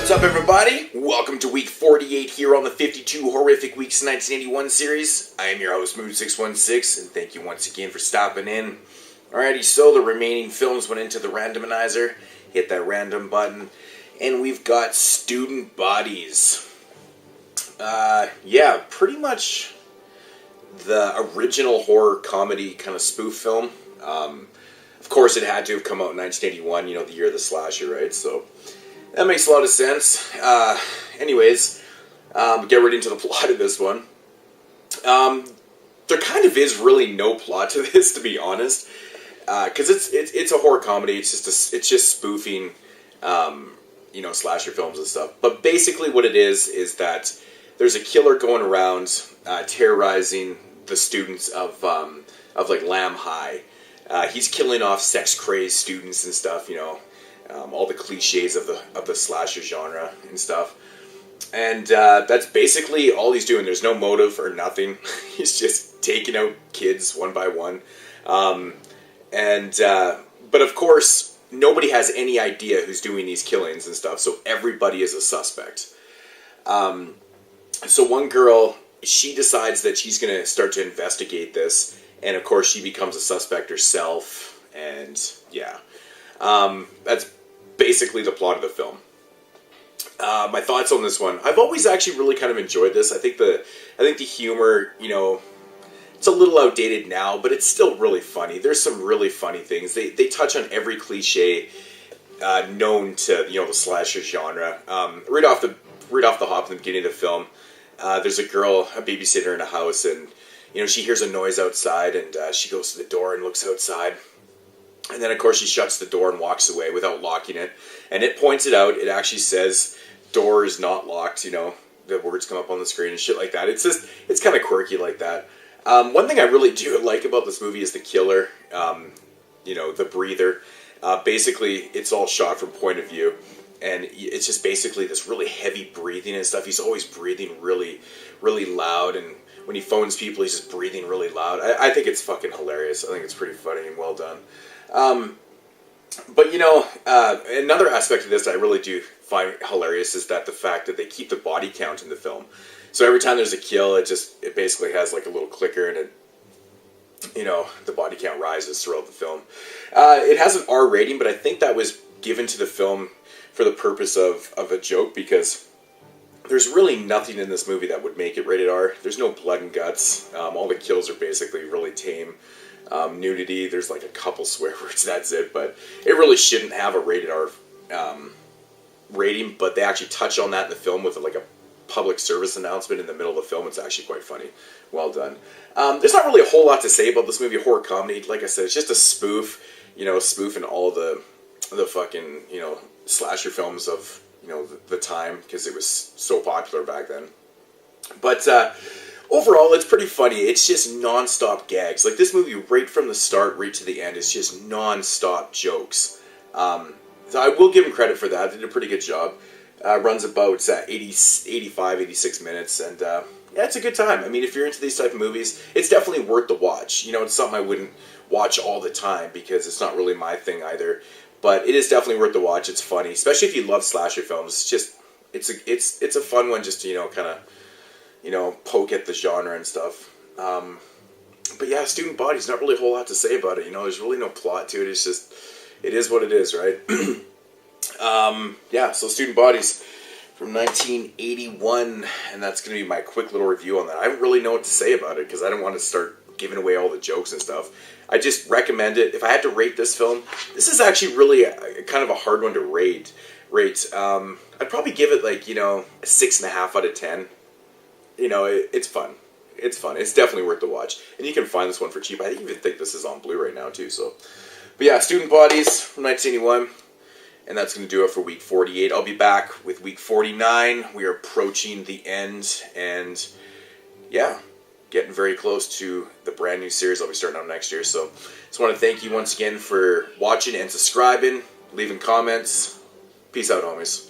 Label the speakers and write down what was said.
Speaker 1: What's up, everybody? Welcome to week 48 here on the 52 Horrific Weeks 1981 series. I am your host, Mood616, and thank you once again for stopping in. Alrighty, so the remaining films went into the randomizer. Hit that random button, and we've got Student Bodies. Yeah, pretty much the original horror comedy kind of spoof film. Of course, it had to have come out in 1981, the year of the slasher, right? So that makes a lot of sense. Anyways, get right into the plot of this one. There kind of is really no plot to this, to be honest, because it's a horror comedy. It's just spoofing, slasher films and stuff. But basically, what it is that there's a killer going around terrorizing the students of like Lamb High. He's killing off sex-crazed students and stuff, all the cliches of the slasher genre and stuff. And that's basically all he's doing. There's no motive or nothing. He's just taking out kids one by one. But of course, nobody has any idea who's doing these killings and stuff, so everybody is a suspect. So one girl, she decides that she's going to start to investigate this, and of course she becomes a suspect herself, and yeah. That's basically the plot of the film. My thoughts on this one. I've always actually really kind of enjoyed this. I think the humor, it's a little outdated now, but it's still really funny. There's some really funny things. They touch on every cliche known to the slasher genre. Right off the hop in the beginning of the film, there's a girl, a babysitter in a house, and she hears a noise outside, and she goes to the door and looks outside. And then, of course, she shuts the door and walks away without locking it. And it points it out. It actually says, "Door is not locked," the words come up on the screen and shit like that. It's kind of quirky like that. One thing I really do like about this movie is the killer, the breather. Basically, it's all shot from point of view. And it's just basically this really heavy breathing and stuff. He's always breathing really, really loud. And when he phones people, he's just breathing really loud. I think it's fucking hilarious. I think it's pretty funny and well done. But another aspect of this that I really do find hilarious is that the fact that they keep the body count in the film. So every time there's a kill, it basically has like a little clicker, and the body count rises throughout the film. It has an R rating, but I think that was given to the film for the purpose of a joke, because there's really nothing in this movie that would make it rated R. There's no blood and guts. All the kills are basically really tame. Nudity, there's like a couple swear words, that's it, but it really shouldn't have a rated R rating, but they actually touch on that in the film with like a public service announcement in the middle of the film. It's actually quite funny. Well done. There's not really a whole lot to say about this movie. Horror comedy, like I said, it's just a spoof, spoofing all the fucking, slasher films of, the time, because it was so popular back then. But, overall, it's pretty funny. It's just non-stop gags. Like, this movie, right from the start, right to the end, is just non-stop jokes. So I will give him credit for that. They did a pretty good job. Runs about 85, 86 minutes, and yeah, it's a good time. I mean, if you're into these type of movies, it's definitely worth the watch. It's something I wouldn't watch all the time, because it's not really my thing either. But it is definitely worth the watch. It's funny, especially if you love slasher films. It's a fun one just to, kind of, poke at the genre and stuff. But yeah, Student Bodies, not really a whole lot to say about it. There's really no plot to it. It's just, it is what it is, right? Yeah, so Student Bodies from 1981, and that's going to be my quick little review on that. I don't really know what to say about it, because I don't want to start giving away all the jokes and stuff. I just recommend it. If I had to rate this film, this is actually really kind of a hard one to rate. I'd probably give it like, a 6.5 out of 10. It's fun. It's fun. It's definitely worth the watch. And you can find this one for cheap. I even think this is on Blu-ray now too. So, but yeah, Student Bodies from 1981. And that's going to do it for week 48. I'll be back with week 49. We are approaching the end. And yeah, getting very close to the brand new series I'll be starting on next year. So just want to thank you once again for watching and subscribing, leaving comments. Peace out, homies.